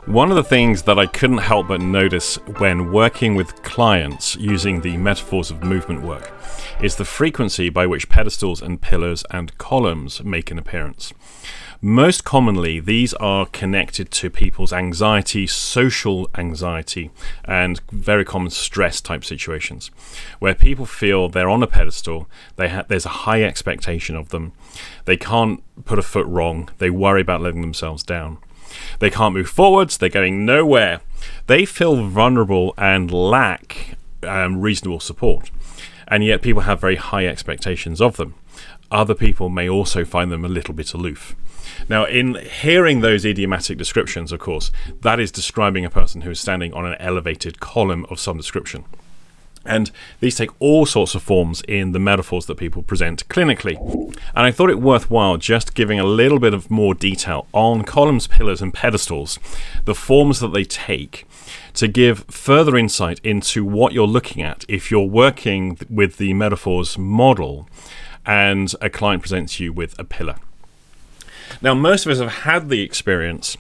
One of the things that I couldn't help but notice when working with clients using the metaphors of movement work is the frequency by which pedestals and pillars and columns make an appearance. Most commonly, these are connected to people's anxiety, social anxiety, and very common stress type situations, where people feel they're on a pedestal, there's a high expectation of them, they can't put a foot wrong, they worry about letting themselves down. They can't move forwards, they're going nowhere. They feel vulnerable and lack reasonable support. And yet people have very high expectations of them. Other people may also find them a little bit aloof. Now, in hearing those idiomatic descriptions, of course, that is describing a person who is standing on an elevated column of some description. And these take all sorts of forms in the metaphors that people present clinically. And I thought it worthwhile just giving a little bit of more detail on columns, pillars, and pedestals, the forms that they take, to give further insight into what you're looking at if you're working with the metaphors model and a client presents you with a pillar. Now, most of us have had the experience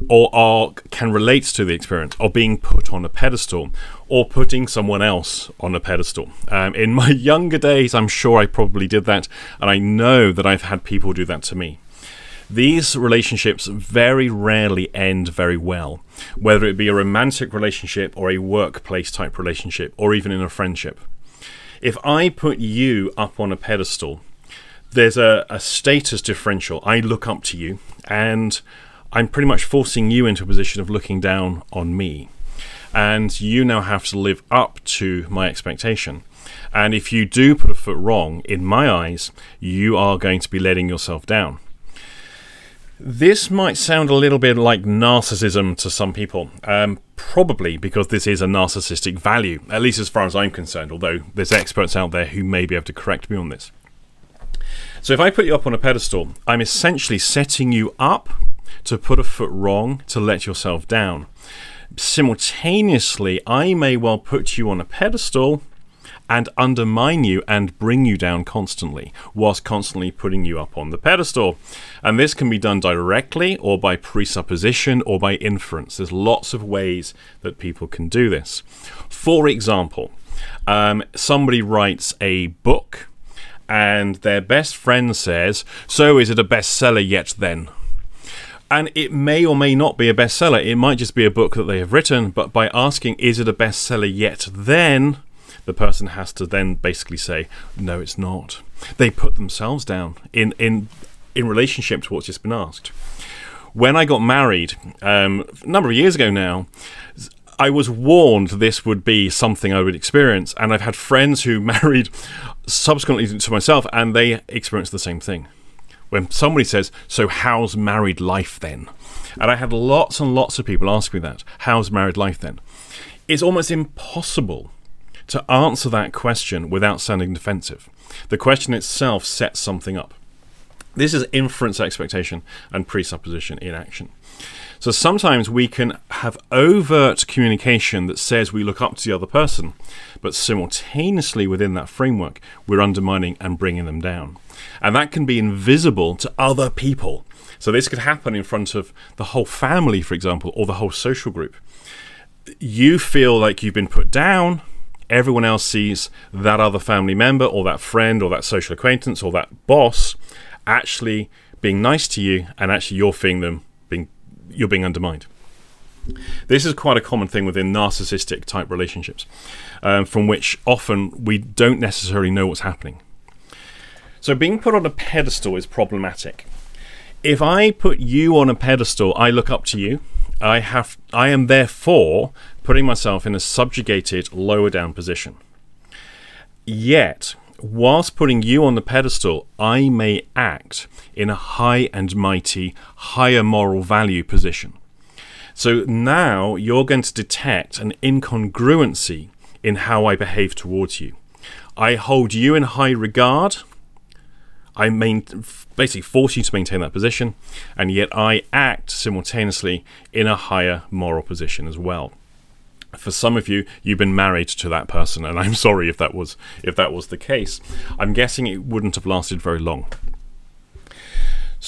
or can relate to the experience of being put on a pedestal or putting someone else on a pedestal. In my younger days, I'm sure I probably did that, and I know that I've had people do that to me. These relationships very rarely end very well, whether it be a romantic relationship or a workplace type relationship, or even in a friendship. If I put you up on a pedestal, there's a status differential. I look up to you, and I'm pretty much forcing you into a position of looking down on me. And you now have to live up to my expectation. And if you do put a foot wrong, in my eyes, you are going to be letting yourself down. This might sound a little bit like narcissism to some people, probably because this is a narcissistic value, at least as far as I'm concerned, although there's experts out there who may be able to correct me on this. So if I put you up on a pedestal, I'm essentially setting you up to put a foot wrong, to let yourself down. Simultaneously, I may well put you on a pedestal and undermine you and bring you down constantly, whilst constantly putting you up on the pedestal. And this can be done directly or by presupposition or by inference. There's lots of ways that people can do this. For example, somebody writes a book and their best friend says, "So is it a bestseller yet then?" And it may or may not be a bestseller. It might just be a book that they have written, but by asking, "Is it a bestseller yet then?" the person has to then basically say, "No, it's not." They put themselves down in relationship to what's just been asked. When I got married, a number of years ago now, I was warned this would be something I would experience, and I've had friends who married subsequently to myself, and they experienced the same thing. When somebody says, "So how's married life then?" And I had lots and lots of people ask me that. How's married life then? It's almost impossible to answer that question without sounding defensive. The question itself sets something up. This is inference, expectation, and presupposition in action. So sometimes we can have overt communication that says we look up to the other person, but simultaneously within that framework, we're undermining and bringing them down. And that can be invisible to other people. So this could happen in front of the whole family, for example, or the whole social group. You feel like you've been put down. Everyone else sees that other family member or that friend or that social acquaintance or that boss actually being nice to you, and actually you're feeling you're being undermined. This is quite a common thing within narcissistic type relationships, from which often we don't necessarily know what's happening. So being put on a pedestal is problematic. If I put you on a pedestal, I look up to you. I am therefore putting myself in a subjugated, lower down position. Yet, whilst putting you on the pedestal, I may act in a high and mighty, higher moral value position. So now you're going to detect an incongruency in how I behave towards you. I hold you in high regard. I basically force you to maintain that position, and yet I act simultaneously in a higher moral position as well. For some of you, you've been married to that person, and I'm sorry if that was the case. I'm guessing it wouldn't have lasted very long.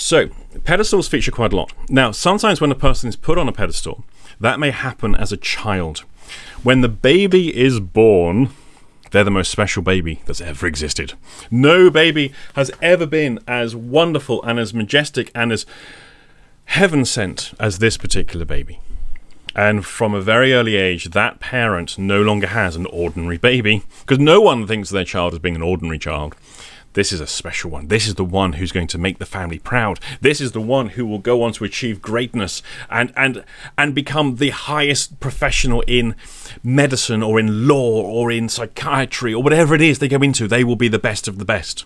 So, pedestals feature quite a lot. Now, sometimes when a person is put on a pedestal, that may happen as a child. When the baby is born, they're the most special baby that's ever existed. No baby has ever been as wonderful and as majestic and as heaven-sent as this particular baby. And from a very early age, that parent no longer has an ordinary baby, because no one thinks of their child as being an ordinary child. This is a special one. This is the one who's going to make the family proud. This is the one who will go on to achieve greatness and become the highest professional in medicine or in law or in psychiatry or whatever it is they go into. They will be the best of the best.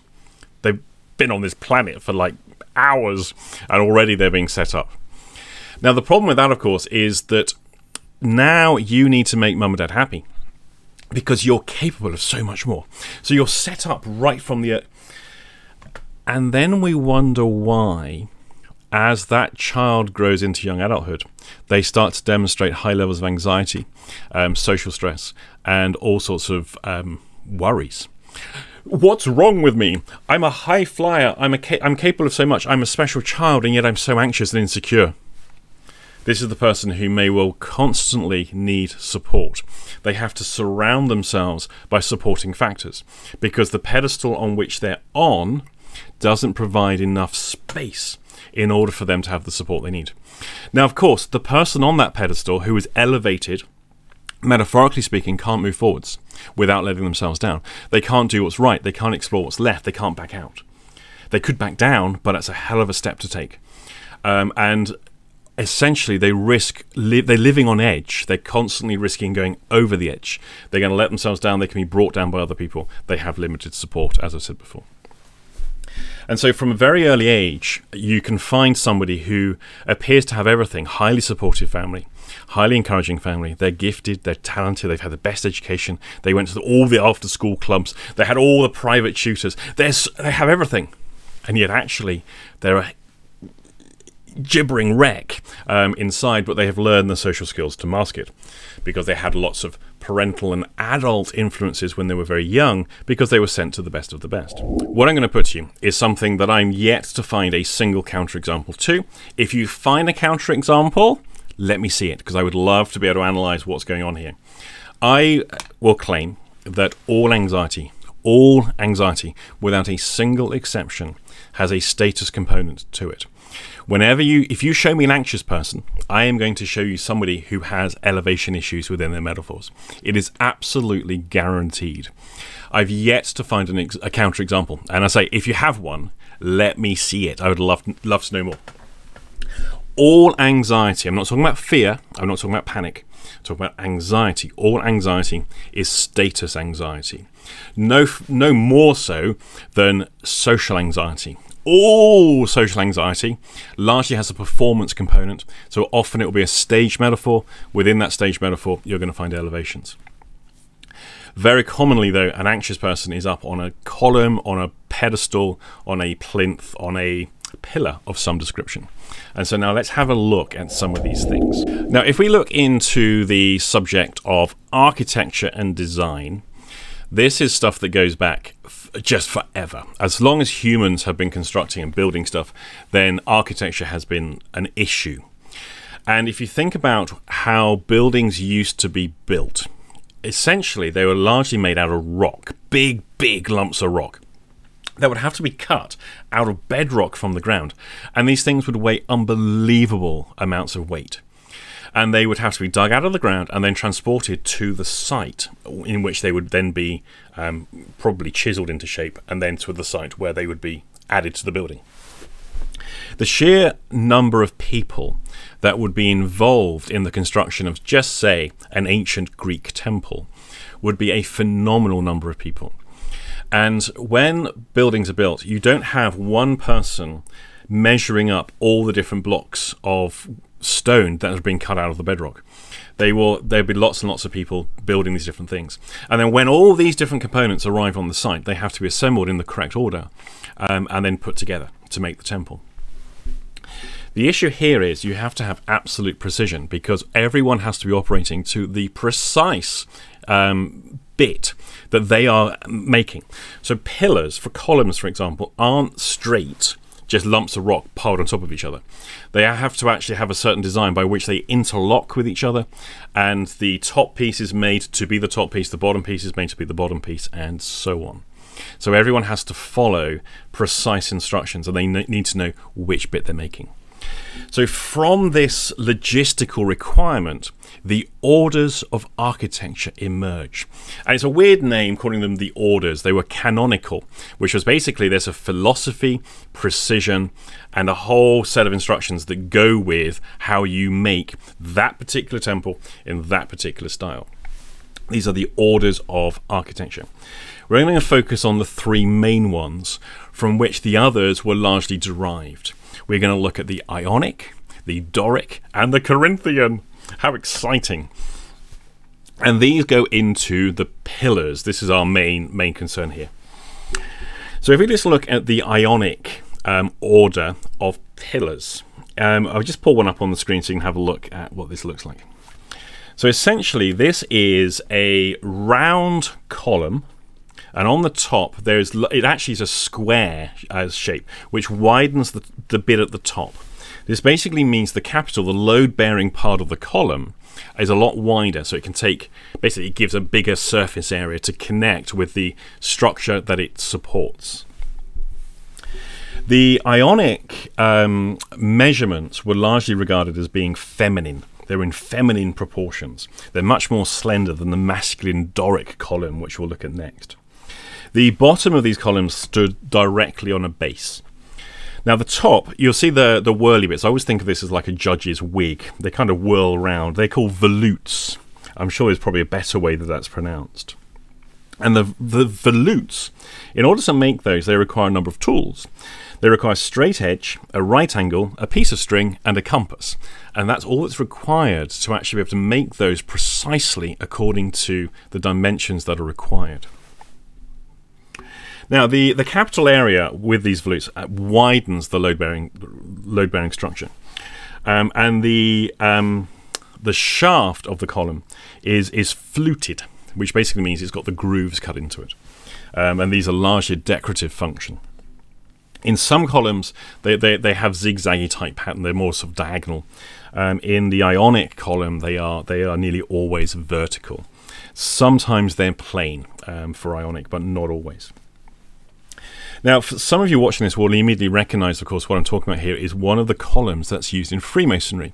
They've been on this planet for like hours and already they're being set up. Now, the problem with that, of course, is that now you need to make mum and dad happy because you're capable of so much more. So you're set up right from the... And then we wonder why, as that child grows into young adulthood, they start to demonstrate high levels of anxiety, social stress, and all sorts of worries. What's wrong with me? I'm a high flyer. I'm capable of so much. I'm a special child, and yet I'm so anxious and insecure. This is the person who may well constantly need support. They have to surround themselves by supporting factors because the pedestal on which they're on doesn't provide enough space in order for them to have the support they need. Now, of course, the person on that pedestal who is elevated, metaphorically speaking, can't move forwards without letting themselves down. They can't do what's right. They can't explore what's left. They can't back out. They could back down, but that's a hell of a step to take. And essentially, they're living on edge. They're constantly risking going over the edge. They're going to let themselves down. They can be brought down by other people. They have limited support, as I said before. And so from a very early age, you can find somebody who appears to have everything. Highly supportive family, highly encouraging family. They're gifted, they're talented, they've had the best education. They went to all the after-school clubs. They had all the private tutors. They have everything. And yet actually, they're a gibbering wreck inside, but they have learned the social skills to mask it because they had lots of parental and adult influences when they were very young because they were sent to the best of the best. What I'm going to put to you is something that I'm yet to find a single counterexample to. If you find a counterexample, let me see it because I would love to be able to analyze what's going on here. I will claim that all anxiety, without a single exception, has a status component to it. If you show me an anxious person, I am going to show you somebody who has elevation issues within their metaphors. It is absolutely guaranteed. I've yet to find a counterexample. And I say, if you have one, let me see it. I would love to know more. All anxiety, I'm not talking about fear, I'm not talking about panic, I'm talking about anxiety. All anxiety is status anxiety. No more so than social anxiety. All social anxiety largely has a performance component, so often it will be a stage metaphor. Within that stage metaphor, you're going to find elevations. Very commonly, though, an anxious person is up on a column, on a pedestal, on a plinth, on a pillar of some description. And so now let's have a look at some of these things. Now, if we look into the subject of architecture and design, this is stuff that goes back just forever. As long as humans have been constructing and building stuff, then architecture has been an issue. And if you think about how buildings used to be built, essentially they were largely made out of rock, big lumps of rock that would have to be cut out of bedrock from the ground. And these things would weigh unbelievable amounts of weight. And they would have to be dug out of the ground and then transported to the site in which they would then be probably chiseled into shape, and then to the site where they would be added to the building. The sheer number of people that would be involved in the construction of, just say, an ancient Greek temple would be a phenomenal number of people. And when buildings are built, you don't have one person measuring up all the different blocks of stone that has been cut out of the bedrock. There'll be lots and lots of people building these different things. And then when all these different components arrive on the site, they have to be assembled in the correct order and then put together to make the temple. The issue here is you have to have absolute precision because everyone has to be operating to the precise bit that they are making. So pillars for columns, for example, aren't straight just lumps of rock piled on top of each other. They have to actually have a certain design by which they interlock with each other, and the top piece is made to be the top piece, the bottom piece is made to be the bottom piece, and so on. So everyone has to follow precise instructions, and they need to know which bit they're making. So from this logistical requirement, the orders of architecture emerge. And it's a weird name calling them the orders. They were canonical, which was basically there's a philosophy, precision, and a whole set of instructions that go with how you make that particular temple in that particular style. These are the orders of architecture. We're going to focus on the three main ones from which the others were largely derived. We're going to look at the Ionic, the Doric, and the Corinthian. How exciting. And these go into the pillars. This is our main concern here. So if we just look at the Ionic order of pillars, I'll just pull one up on the screen so you can have a look at what this looks like. So essentially this is a round column, and on the top it actually is a square shape which widens the bit at the top. This basically means the capital, the load-bearing part of the column, is a lot wider, so it can basically it gives a bigger surface area to connect with the structure that it supports. The Ionic measurements were largely regarded as being feminine. They're in feminine proportions. They're much more slender than the masculine Doric column, which we'll look at next. The bottom of these columns stood directly on a base. Now the top, you'll see the whirly bits. I always think of this as like a judge's wig. They kind of whirl around. They're called volutes. I'm sure there's probably a better way that that's pronounced. And the volutes, in order to make those, they require a number of tools. They require a straight edge, a right angle, a piece of string, and a compass. And that's all that's required to actually be able to make those precisely according to the dimensions that are required. Now, the capital area with these volutes widens the load-bearing structure, and the shaft of the column is fluted, which basically means it's got the grooves cut into it, and these are largely decorative function. In some columns, they have zigzaggy type pattern; they're more sort of diagonal. In the Ionic column, they are nearly always vertical. Sometimes they're plain for Ionic, but not always. Now, for some of you watching this will immediately recognize, of course, what I'm talking about here is one of the columns that's used in Freemasonry.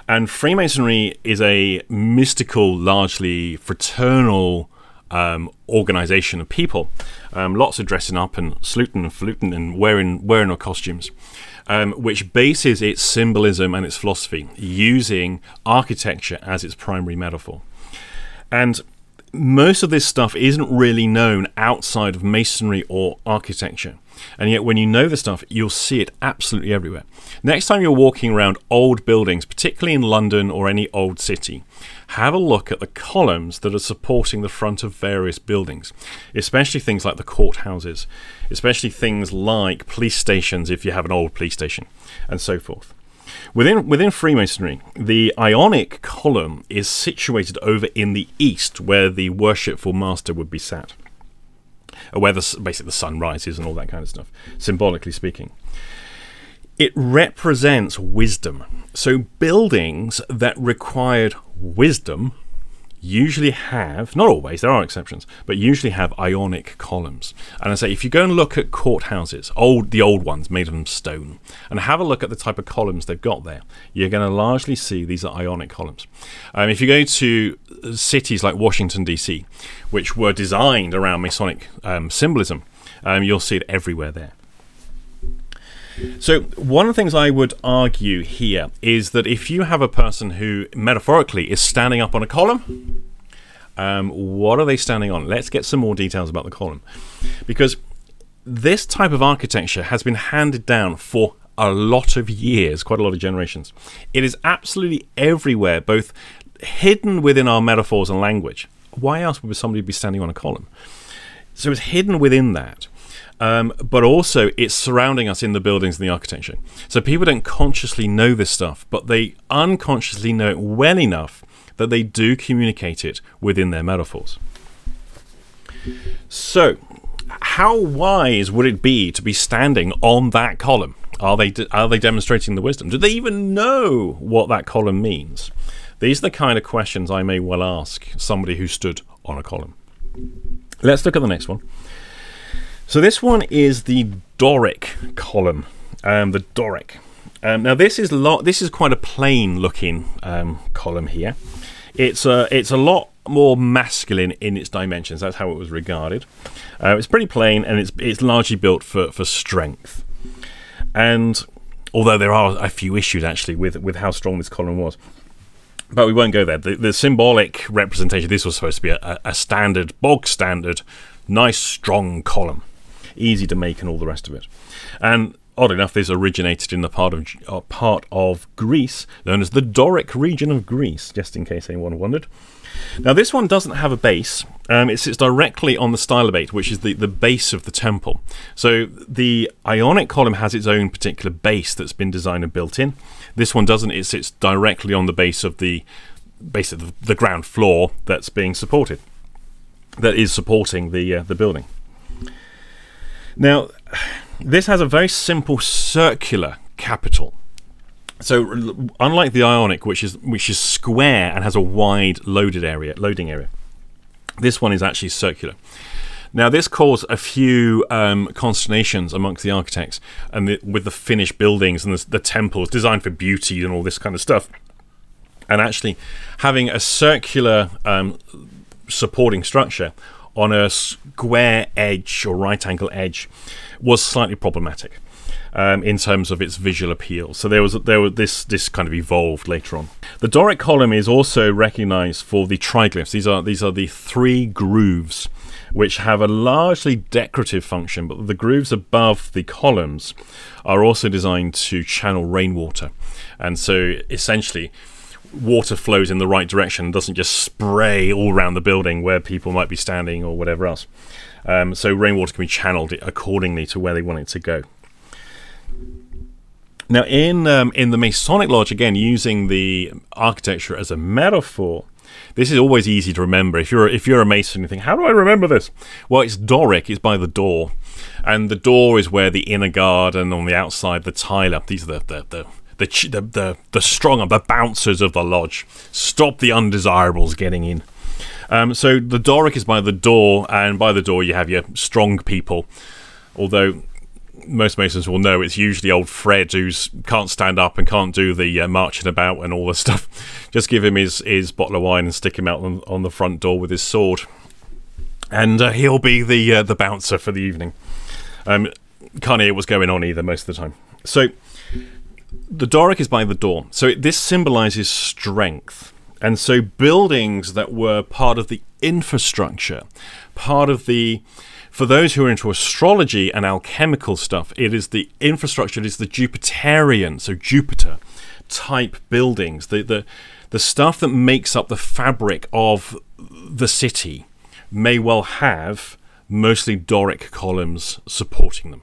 And Freemasonry is a mystical, largely fraternal organization of people. Lots of dressing up and saluting and fluting and wearing our costumes, which bases its symbolism and its philosophy using architecture as its primary metaphor. And most of this stuff isn't really known outside of masonry or architecture, and yet when you know the stuff, you'll see it absolutely everywhere. Next time you're walking around old buildings, particularly in London or any old city, have a look at the columns that are supporting the front of various buildings, especially things like the courthouses, especially things like police stations if you have an old police station, and so forth. Within Freemasonry, the Ionic column is situated over in the east, where the worshipful master would be sat, where basically the sun rises and all that kind of stuff, symbolically speaking. It represents wisdom. So buildings that required wisdom usually have, not always, there are exceptions, but usually have Ionic columns. And I say, if you go and look at courthouses, the old ones made of stone, and have a look at the type of columns they've got there, you're going to largely see these are Ionic columns. If you go to cities like Washington, D.C., which were designed around Masonic symbolism, you'll see it everywhere there. So one of the things I would argue here is that if you have a person who metaphorically is standing up on a column, what are they standing on? Let's get some more details about the column, because this type of architecture has been handed down for a lot of years, quite a lot of generations. It is absolutely everywhere, both hidden within our metaphors and language. Why else would somebody be standing on a column? So it's hidden within that. But also it's surrounding us in the buildings and the architecture. So people don't consciously know this stuff, but they unconsciously know it well enough that they do communicate it within their metaphors. So how wise would it be to be standing on that column? Are they demonstrating the wisdom? Do they even know what that column means? These are the kind of questions I may well ask somebody who stood on a column. Let's look at the next one. So this one is the Doric Column. The Doric. Now this is quite a plain looking column here. It's a lot more masculine in its dimensions. That's how it was regarded. It's pretty plain, and it's largely built for strength. And although there are a few issues actually with how strong this column was, but we won't go there. The symbolic representation, this was supposed to be a standard, bog standard, nice strong column, easy to make and all the rest of it. And odd enough, this originated in the part of Greece known as the Doric region of Greece, just in case anyone wondered. Now this one doesn't have a base. It sits directly on the stylobate, which is the base of the temple. So the Ionic column has its own particular base that's been designed and built in. This one doesn't. It sits directly on the base of the ground floor that's being supported, that is supporting the building. Now this has a very simple circular capital. So unlike the Ionic, which is square and has a wide loading area, this one is actually circular. Now this caused a few consternations amongst the architects, and with the finished buildings and the temples designed for beauty and all this kind of stuff. And actually having a circular supporting structure on a square edge or right angle edge was slightly problematic in terms of its visual appeal. So this kind of evolved later on. The Doric column is also recognized for the triglyphs. These are the three grooves which have a largely decorative function, but the grooves above the columns are also designed to channel rainwater. And so essentially water flows in the right direction and doesn't just spray all around the building where people might be standing or whatever else. So rainwater can be channeled accordingly to where they want it to go. Now in the Masonic Lodge, again using the architecture as a metaphor, this is always easy to remember. If you're a Mason, you think, how do I remember this? Well, it's Doric. It's by the door, and the door is where the inner guard, and on the outside the tiler. These are the stronger, the bouncers of the lodge. Stop the undesirables getting in. So the Doric is by the door, and by the door you have your strong people. Although most Masons will know it's usually old Fred who can't stand up and can't do the marching about and all the stuff. Just give him his bottle of wine and stick him out on the front door with his sword, and he'll be the bouncer for the evening. Can't hear what's going on either most of the time. So the Doric is by the door. So this symbolizes strength. And so buildings that were part of the infrastructure, for those who are into astrology and alchemical stuff, it is the infrastructure, it is the Jupiterian, so Jupiter type buildings, the stuff that makes up the fabric of the city may well have mostly Doric columns supporting them.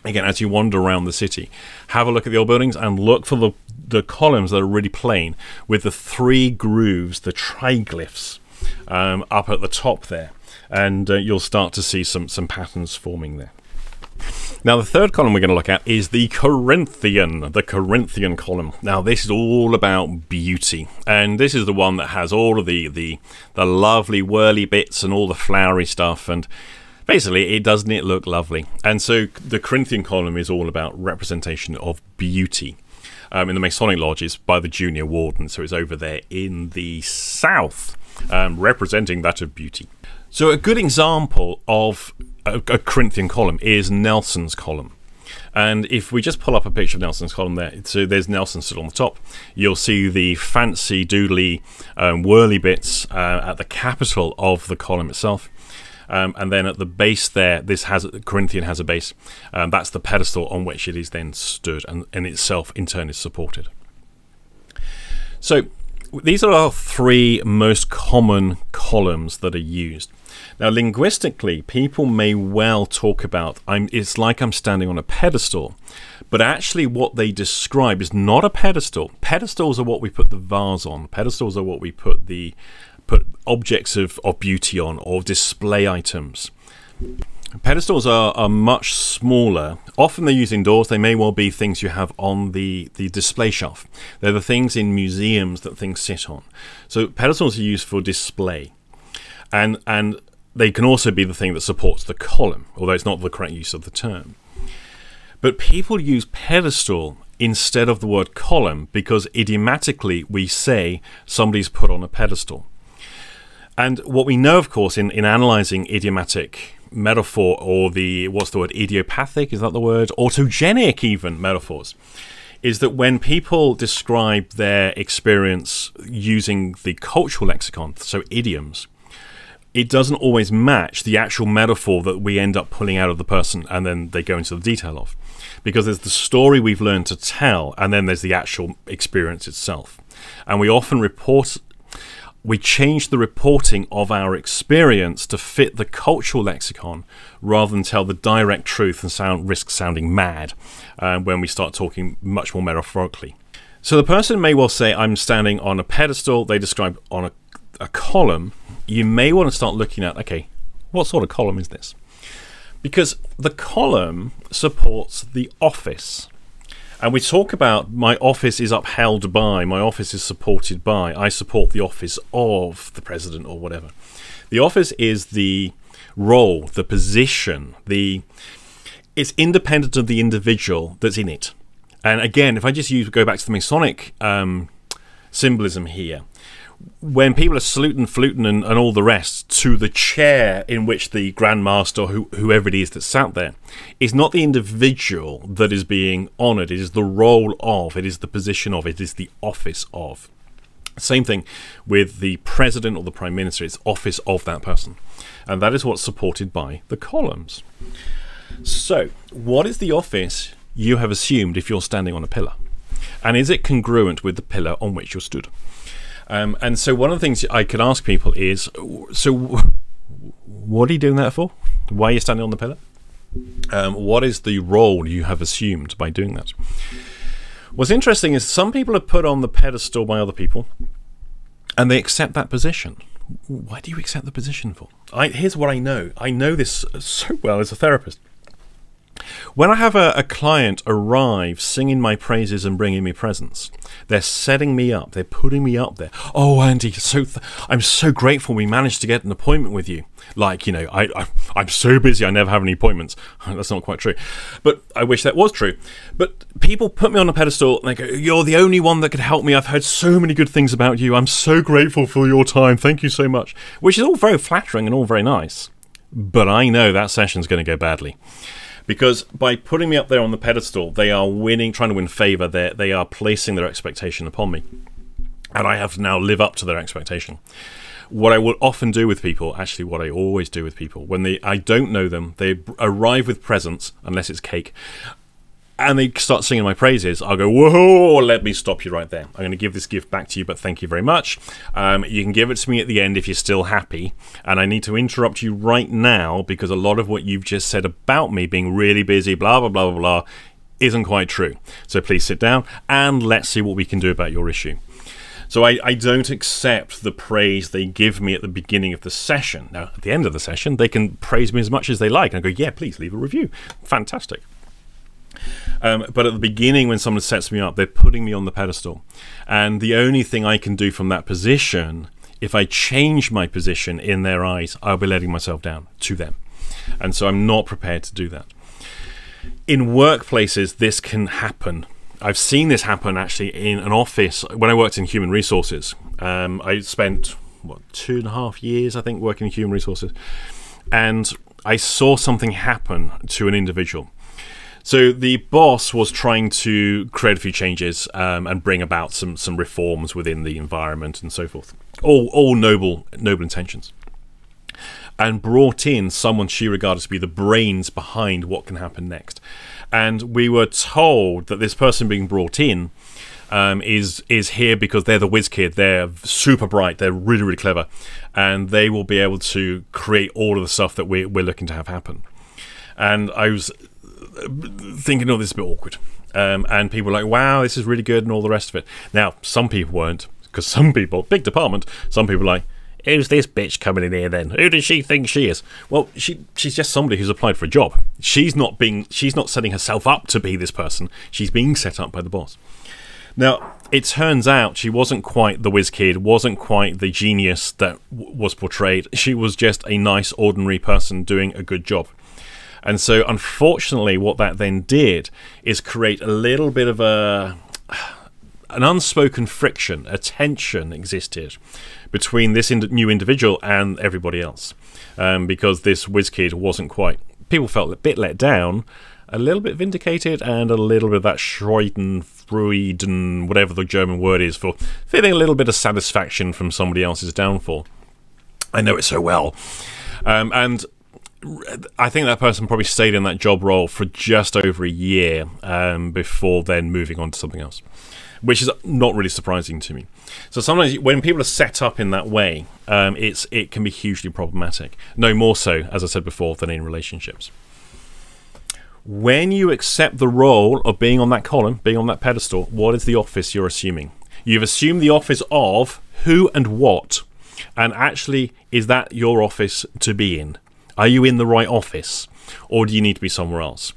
Again, as you wander around the city, have a look at the old buildings and look for the columns that are really plain with the three grooves, the triglyphs, up at the top there. And you'll start to see some patterns forming there. Now the third column we're going to look at is the Corinthian column. Now this is all about beauty, and this is the one that has all of the lovely whirly bits and all the flowery stuff, and basically doesn't it look lovely? And so the Corinthian column is all about representation of beauty. In the Masonic Lodge it's by the junior warden, so it's over there in the south, representing that of beauty. So a good example of a Corinthian column is Nelson's column. And if we just pull up a picture of Nelson's column there, so there's Nelson stood on the top. You'll see the fancy doodly whirly bits at the capital of the column itself. And then at the base there, Corinthian has a base. That's the pedestal on which it is then stood, and itself in turn is supported. So these are our three most common columns that are used. Now, linguistically, people may well talk about, it's like I'm standing on a pedestal, but actually what they describe is not a pedestal. Pedestals are what we put the vase on. Pedestals are what we put objects of beauty on, or display items. Pedestals are much smaller. Often they're used indoors. They may well be things you have on the display shelf. They're the things in museums that things sit on. So pedestals are used for display. And they can also be the thing that supports the column, although it's not the correct use of the term. But people use pedestal instead of the word column because idiomatically we say somebody's put on a pedestal. And what we know, of course, in analysing idiomatic metaphor, or what's the word, idiopathic, is that the word? Autogenic even metaphors, is that when people describe their experience using the cultural lexicon, so idioms, it doesn't always match the actual metaphor that we end up pulling out of the person and then they go into the detail of. Because there's the story we've learned to tell and then there's the actual experience itself. And we often we change the reporting of our experience to fit the cultural lexicon rather than tell the direct truth and risk sounding mad when we start talking much more metaphorically. So the person may well say, I'm standing on a pedestal. They describe on a column. You may want to start looking at, okay, what sort of column is this? Because the column supports the office. And we talk about my office is upheld by, my office is supported by, I support the office of the president or whatever. The office is the role, the position, it's independent of the individual that's in it. And again, if I just go back to the Masonic symbolism here, when people are saluting, fluting and all the rest to the chair in which the Grand Master or whoever it is that sat there, is not the individual that is being honoured, it is the role of, it is the position of, it is the office of. Same thing with the president or the prime minister, it's office of that person. And that is what's supported by the columns. So, what is the office you have assumed if you're standing on a pillar? And is it congruent with the pillar on which you're stood? And so one of the things I could ask people is, so what are you doing that for? Why are you standing on the pillar? What is the role you have assumed by doing that? What's interesting is some people are put on the pedestal by other people and they accept that position. Why do you accept the position for? Here's what I know. I know this so well as a therapist. When I have a client arrive singing my praises and bringing me presents, they're setting me up, they're putting me up there. Oh, Andy, I'm so grateful we managed to get an appointment with you. Like, you know, I'm so busy I never have any appointments. That's not quite true. But I wish that was true. But people put me on a pedestal and they go, you're the only one that could help me. I've heard so many good things about you. I'm so grateful for your time. Thank you so much. Which is all very flattering and all very nice. But I know that session's going to go badly. Because by putting me up there on the pedestal, they are trying to win favour. They are placing their expectation upon me. And I have to now live up to their expectation. What I will often do with people, actually what I always do with people, when I don't know them, they arrive with presents, unless it's cake, and they start singing my praises, I'll go, whoa, let me stop you right there. I'm going to give this gift back to you, but thank you very much. You can give it to me at the end if you're still happy. And I need to interrupt you right now because a lot of what you've just said about me being really busy, blah, blah, blah, blah, blah, isn't quite true. So please sit down and let's see what we can do about your issue. So I don't accept the praise they give me at the beginning of the session. Now, at the end of the session, they can praise me as much as they like. And I go, yeah, please leave a review. Fantastic. But at the beginning, when someone sets me up, they're putting me on the pedestal. And the only thing I can do from that position, if I change my position in their eyes, I'll be letting myself down to them. And so I'm not prepared to do that. In workplaces, this can happen. I've seen this happen actually in an office. When I worked in human resources, I spent, 2.5 years, I think, working in human resources. And I saw something happen to an individual. So the boss was trying to create a few changes and bring about some reforms within the environment and so forth. All noble intentions. And brought in someone she regarded to be the brains behind what can happen next. And we were told that this person being brought in is here because they're the whiz kid. They're super bright. They're really, really clever. And they will be able to create all of the stuff that we're looking to have happen. And I was thinking, oh, this is a bit awkward. And people were like, wow, this is really good and all the rest of it. Now, some people weren't, because some people, big department, some people were like, who's this bitch coming in here then? Who does she think she is? Well, she's just somebody who's applied for a job. She's not setting herself up to be this person. She's being set up by the boss. Now, it turns out she wasn't quite the whiz kid, wasn't quite the genius that was portrayed. She was just a nice, ordinary person doing a good job. And so, unfortunately, what that then did is create a little bit of an unspoken friction, a tension existed between this new individual and everybody else. Because this whiz kid wasn't quite... People felt a bit let down, a little bit vindicated, and a little bit of that Freuden, whatever the German word is for feeling a little bit of satisfaction from somebody else's downfall. I know it so well. And I think that person probably stayed in that job role for just over a year before then moving on to something else, which is not really surprising to me. So sometimes when people are set up in that way, it can be hugely problematic. No more so, as I said before, than in relationships. When you accept the role of being on that column, being on that pedestal, what is the office you're assuming? You've assumed the office of who and what, and actually, is that your office to be in? Are you in the right office, or do you need to be somewhere else?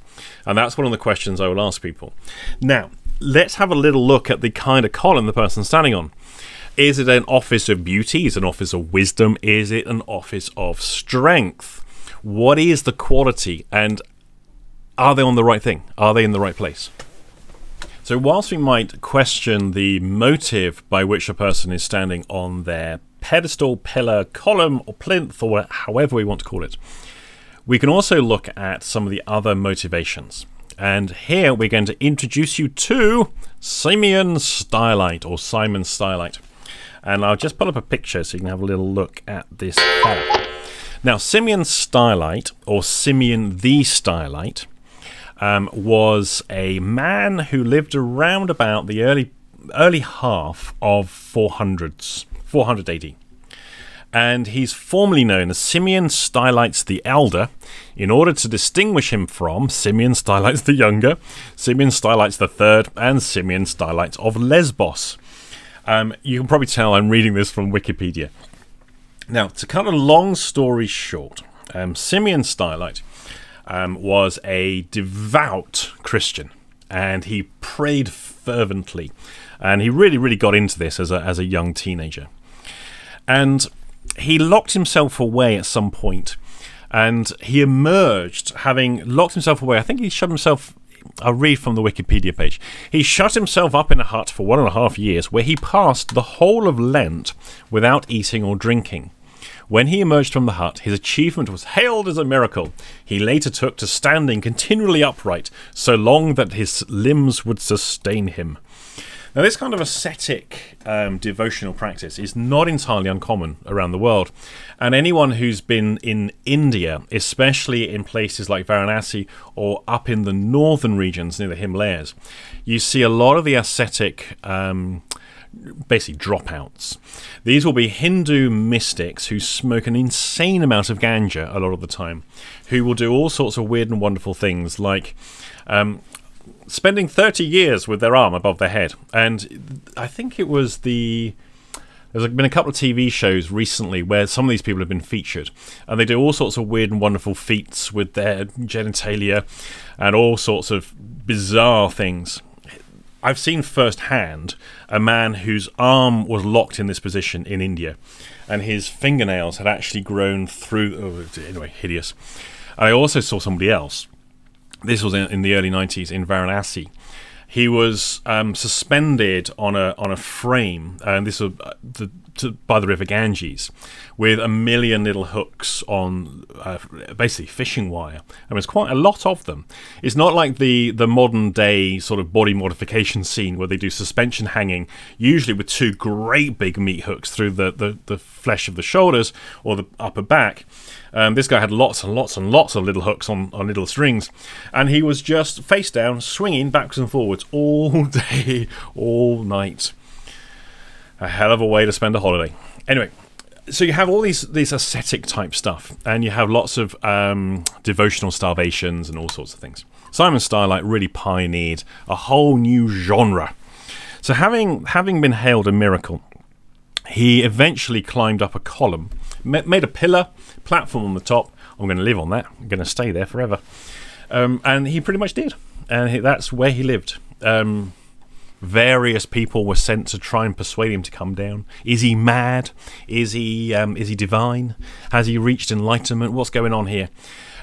And that's one of the questions I will ask people. Now, let's have a little look at the kind of column the person's standing on. Is it an office of beauty? Is it an office of wisdom? Is it an office of strength? What is the quality, and are they on the right thing? Are they in the right place? So whilst we might question the motive by which a person is standing on their pedestal, pillar, column, or plinth, or however we want to call it, we can also look at some of the other motivations. And here we're going to introduce you to Simon Steinlight, or Simon Steinlight. And I'll just pull up a picture so you can have a little look at this fella. Now, Simon Steinlight, or Simeon the Steinlight, was a man who lived around about the early half of 400 AD. And he's formally known as Simeon Steinlight the Elder, in order to distinguish him from Simeon Steinlight the Younger, Simeon Steinlight the Third, and Simeon Steinlight of Lesbos. You can probably tell I'm reading this from Wikipedia. Now, to cut a long story short, Simeon Steinlight was a devout Christian, and he prayed fervently, and he really got into this as a young teenager. And he locked himself away at some point, and he emerged having locked himself away. I think he shut himself... I'll read from the Wikipedia page. He shut himself up in a hut for 1.5 years, where he passed the whole of Lent without eating or drinking. When he emerged from the hut, his achievement was hailed as a miracle. He later took to standing continually upright, so long that his limbs would sustain him. Now, this kind of ascetic devotional practice is not entirely uncommon around the world. And anyone who's been in India, especially in places like Varanasi or up in the northern regions near the Himalayas, you see a lot of the ascetic basically dropouts. These will be Hindu mystics who smoke an insane amount of ganja a lot of the time, who will do all sorts of weird and wonderful things like... spending 30 years with their arm above their head. And I think it was there's been a couple of TV shows recently where some of these people have been featured, and they do all sorts of weird and wonderful feats with their genitalia and all sorts of bizarre things. I've seen firsthand a man whose arm was locked in this position in India, and his fingernails had actually grown through... Oh, anyway, hideous. I also saw somebody else. This was in the early 90s in Varanasi. He was suspended on a frame, and this was by the river Ganges, with 1 million little hooks on basically fishing wire. And there's quite a lot of them. It's not like the modern day sort of body modification scene where they do suspension hanging, usually with 2 great big meat hooks through the flesh of the shoulders or the upper back. This guy had lots and lots and lots of little hooks on little strings, and he was just face down, swinging backwards and forwards all day, all night. A hell of a way to spend a holiday. Anyway, so you have all these ascetic type stuff, and you have lots of devotional starvations and all sorts of things. Simon Steinlight really pioneered a whole new genre. So having been hailed a miracle, he eventually climbed up a column, made a pillar, platform on the top. I'm going to live on that. I'm going to stay there forever. And he pretty much did. And that's where he lived. Various people were sent to try and persuade him to come down. Is he mad? Is he divine? Has he reached enlightenment? What's going on here?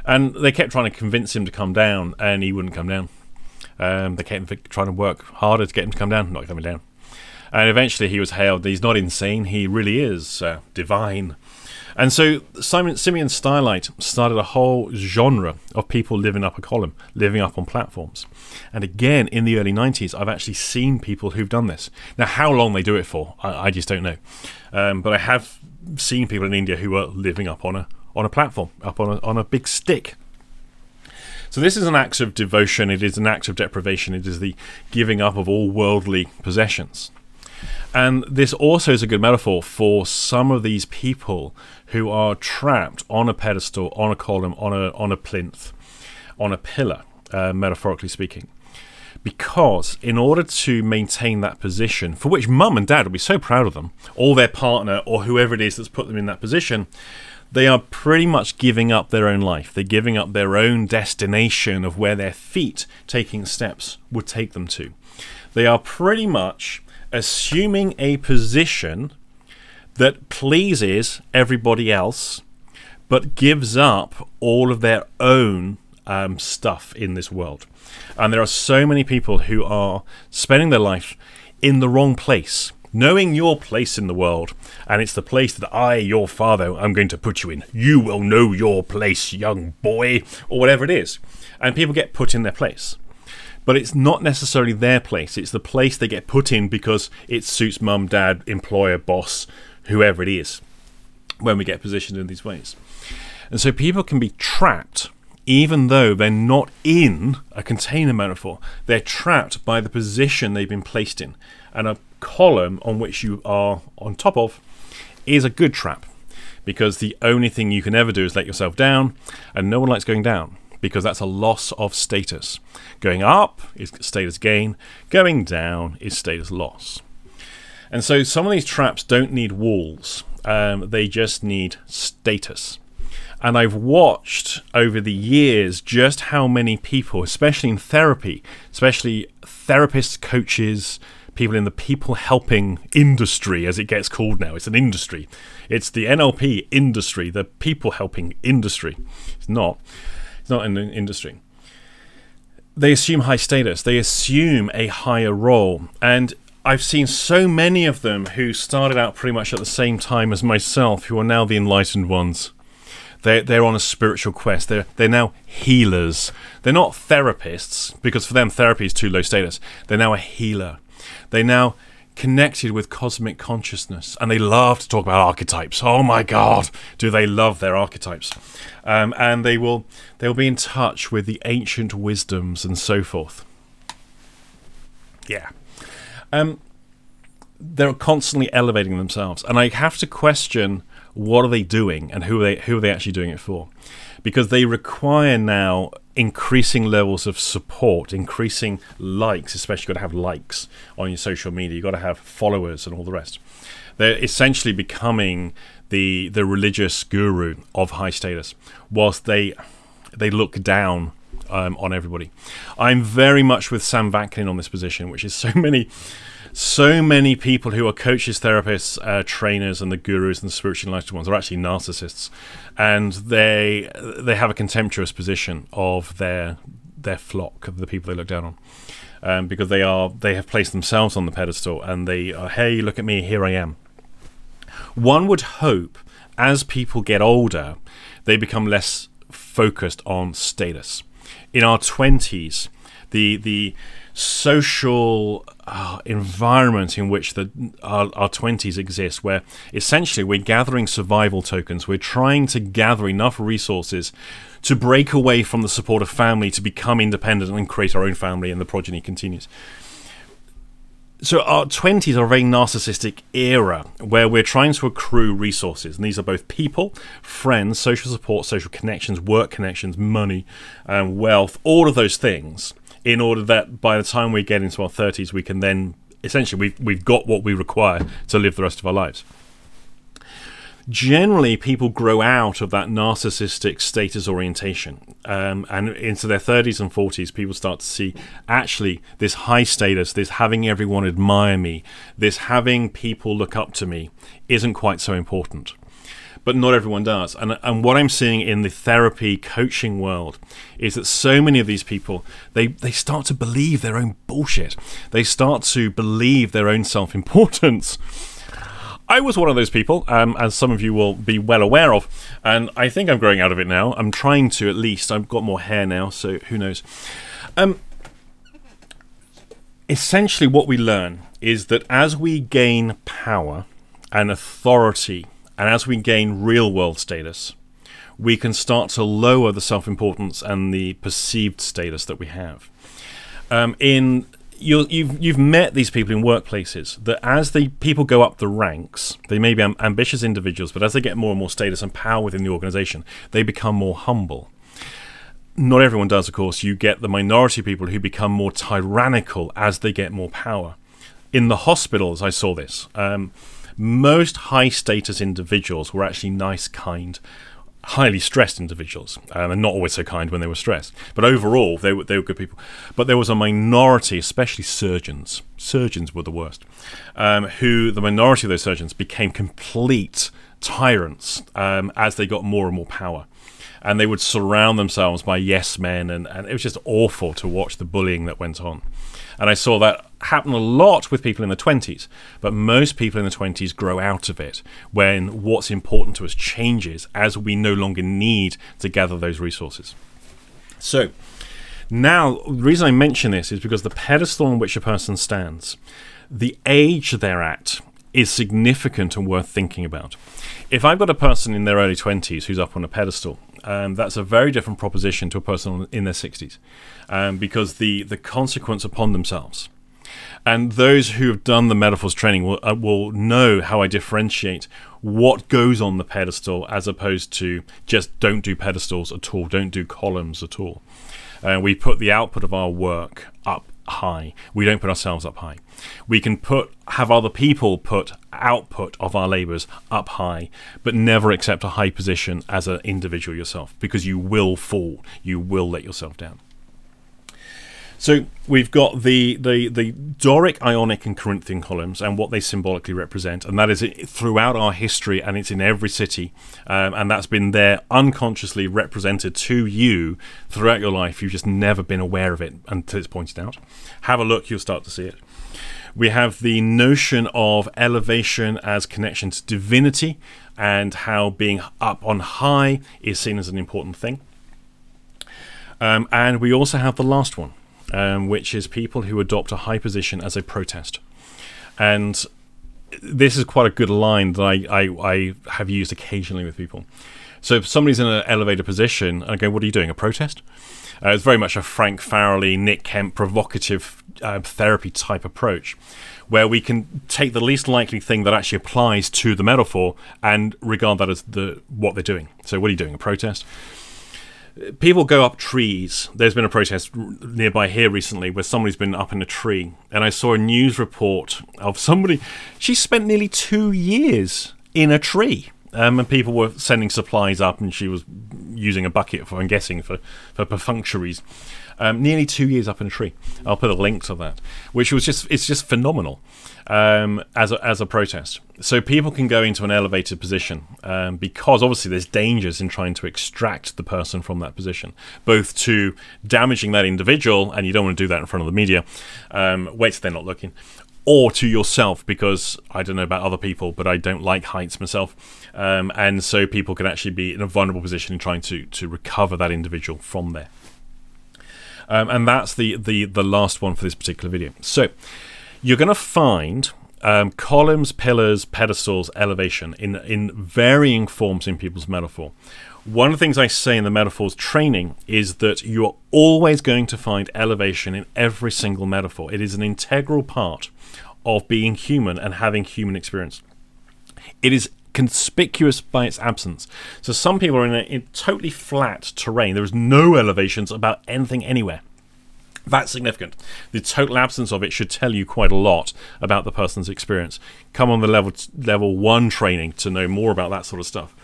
And they kept trying to convince him to come down, and he wouldn't come down. They kept trying to work harder to get him to come down, not coming down. And eventually he was hailed. He's not insane. He really is divine. And so Simeon Steinlight started a whole genre of people living up a column, living up on platforms. And again, in the early 90s, I've actually seen people who've done this. Now, how long they do it for, I just don't know. But I have seen people in India who are living up on a platform, up on a big stick. So this is an act of devotion. It is an act of deprivation. It is the giving up of all worldly possessions. And this also is a good metaphor for some of these people who are trapped on a pedestal, on a column, on a plinth, on a pillar, metaphorically speaking. Because in order to maintain that position, for which mum and dad will be so proud of them, or their partner, or whoever it is that's put them in that position, they are pretty much giving up their own life. They're giving up their own destination of where their feet taking steps would take them to. They are pretty much assuming a position that pleases everybody else, but gives up all of their own stuff in this world. And there are so many people who are spending their life in the wrong place, knowing your place in the world, and it's the place that I, your father, I'm going to put you in. You will know your place, young boy, or whatever it is. And people get put in their place. But it's not necessarily their place. It's the place they get put in because it suits mum, dad, employer, boss, whoever it is, when we get positioned in these ways. And so people can be trapped even though they're not in a container metaphor. They're trapped by the position they've been placed in. And a column on which you are on top of is a good trap, because the only thing you can ever do is let yourself down, and no one likes going down, because that's a loss of status. Going up is status gain, going down is status loss. And so some of these traps don't need walls, they just need status. And I've watched over the years just how many people, especially in therapy, especially therapists, coaches, people in the people helping industry, as it gets called now. It's an industry. It's the NLP industry, the people helping industry. It's not an industry. They assume high status. They assume a higher role. And I've seen so many of them who started out pretty much at the same time as myself, who are now the enlightened ones. They're on a spiritual quest. They're now healers. They're not therapists, because for them therapy is too low status. They're now a healer. They're now connected with cosmic consciousness, and they love to talk about archetypes. Oh my God, do they love their archetypes? And they will be in touch with the ancient wisdoms and so forth. Yeah. They're constantly elevating themselves, and I have to question, what are they doing, and who are they actually doing it for? Because they require now increasing levels of support, increasing likes. Especially, you've got to have likes on your social media. You've got to have followers and all the rest. They're essentially becoming the religious guru of high status, whilst they look down on everybody. I'm very much with Sam Vacklin on this position, which is so many people who are coaches, therapists, trainers, and the gurus and the spiritually enlightened ones are actually narcissists, and they have a contemptuous position of their flock, of the people they look down on, because they have placed themselves on the pedestal, and they are, hey, look at me, here I am. One would hope as people get older, they become less focused on status. In our 20s, the social environment in which our 20s exist, where essentially we're gathering survival tokens. We're trying to gather enough resources to break away from the support of family, to become independent and create our own family, and the progeny continues. So our 20s are a very narcissistic era where we're trying to accrue resources, and these are both people, friends, social support, social connections, work connections, money, wealth, all of those things, in order that by the time we get into our 30s, we can then essentially we've got what we require to live the rest of our lives. Generally, people grow out of that narcissistic status orientation, and into their 30s and 40s, people start to see actually this high status, this having everyone admire me, this having people look up to me isn't quite so important. But not everyone does. And what I'm seeing in the therapy coaching world is that so many of these people, they start to believe their own bullshit. They start to believe their own self-importance. I was one of those people, as some of you will be well aware of, and I think I'm growing out of it now. I'm trying to, at least. I've got more hair now, so who knows. Essentially, what we learn is that as we gain power and authority, and as we gain real-world status, we can start to lower the self-importance and the perceived status that we have. You've met these people in workplaces that as the people go up the ranks, they may be ambitious individuals, but as they get more and more status and power within the organization, they become more humble. Not everyone does, of course. You get the minority of people who become more tyrannical as they get more power. In the hospitals, I saw this. Most high-status individuals were actually nice, kind, highly stressed individuals, and not always so kind when they were stressed. But overall, they were good people. But there was a minority, especially surgeons. Surgeons were the worst. The minority of those surgeons became complete tyrants as they got more and more power. And they would surround themselves by yes men, and it was just awful to watch the bullying that went on. And I saw that happen a lot with people in the 20s, but most people in the 20s grow out of it when what's important to us changes as we no longer need to gather those resources. So now, the reason I mention this is because the pedestal on which a person stands, the age they're at, is significant and worth thinking about. If I've got a person in their early 20s who's up on a pedestal, that's a very different proposition to a person in their 60s, because the consequence upon themselves. And those who have done the metaphors training will know how I differentiate what goes on the pedestal as opposed to just don't do pedestals at all, don't do columns at all. We put the output of our work up high. We don't put ourselves up high. We can have other people put output of our labors up high, but never accept a high position as an individual yourself, because you will fall. You will let yourself down. So we've got the Doric, Ionic, and Corinthian columns and what they symbolically represent, and that is throughout our history, and it's in every city, and that's been there unconsciously represented to you throughout your life. You've just never been aware of it until it's pointed out. Have a look, you'll start to see it. We have the notion of elevation as connection to divinity, and how being up on high is seen as an important thing. And we also have the last one, which is people who adopt a high position as a protest. And this is quite a good line that I have used occasionally with people. So if somebody's in an elevated position, I go, what are you doing, a protest? It's very much a Frank Farrelly, Nick Kemp, provocative therapy type approach, where we can take the least likely thing that actually applies to the metaphor and regard that as what they're doing. So what are you doing, a protest? People go up trees. There's been a protest nearby here recently where somebody's been up in a tree, and I saw a news report of somebody. She spent nearly 2 years in a tree, and people were sending supplies up, and she was using a bucket for, I'm guessing, for perfunctories. Nearly 2 years up in a tree. I'll put a link to that, which was it's just phenomenal as a protest. So people can go into an elevated position because obviously there's dangers in trying to extract the person from that position, both to damaging that individual, and you don't want to do that in front of the media, wait till they're not looking, or to yourself, because I don't know about other people, but I don't like heights myself, and so people can actually be in a vulnerable position in trying to recover that individual from there. And that's the last one for this particular video. So you're going to find columns, pillars, pedestals, elevation in varying forms in people's metaphor. One of the things I say in the metaphors training is that you are always going to find elevation in every single metaphor. It is an integral part of being human and having human experience. It is conspicuous by its absence. So some people are in totally flat terrain. There is no elevations about anything anywhere. That's significant. The total absence of it should tell you quite a lot about the person's experience. Come on the level 1 training to know more about that sort of stuff.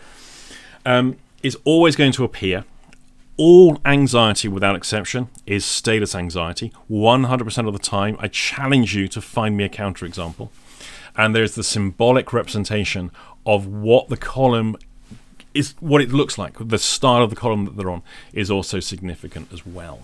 Is always going to appear. All anxiety, without exception, is status anxiety. 100% of the time, I challenge you to find me a counterexample. And there's the symbolic representation of what the column is, what it looks like. The style of the column that they're on is also significant as well.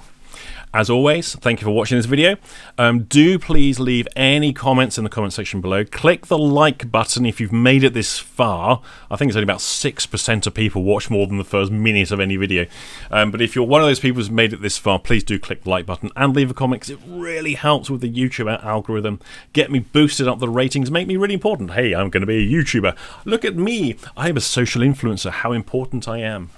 As always, thank you for watching this video. Do please leave any comments in the comment section below. Click the like button if you've made it this far. I think it's only about 6% of people watch more than the first minute of any video. But if you're one of those people who's made it this far, please do click the like button and leave a comment, because it really helps with the YouTube algorithm. Get me boosted up the ratings, make me really important. Hey, I'm going to be a YouTuber. Look at me. I'm a social influencer. How important I am.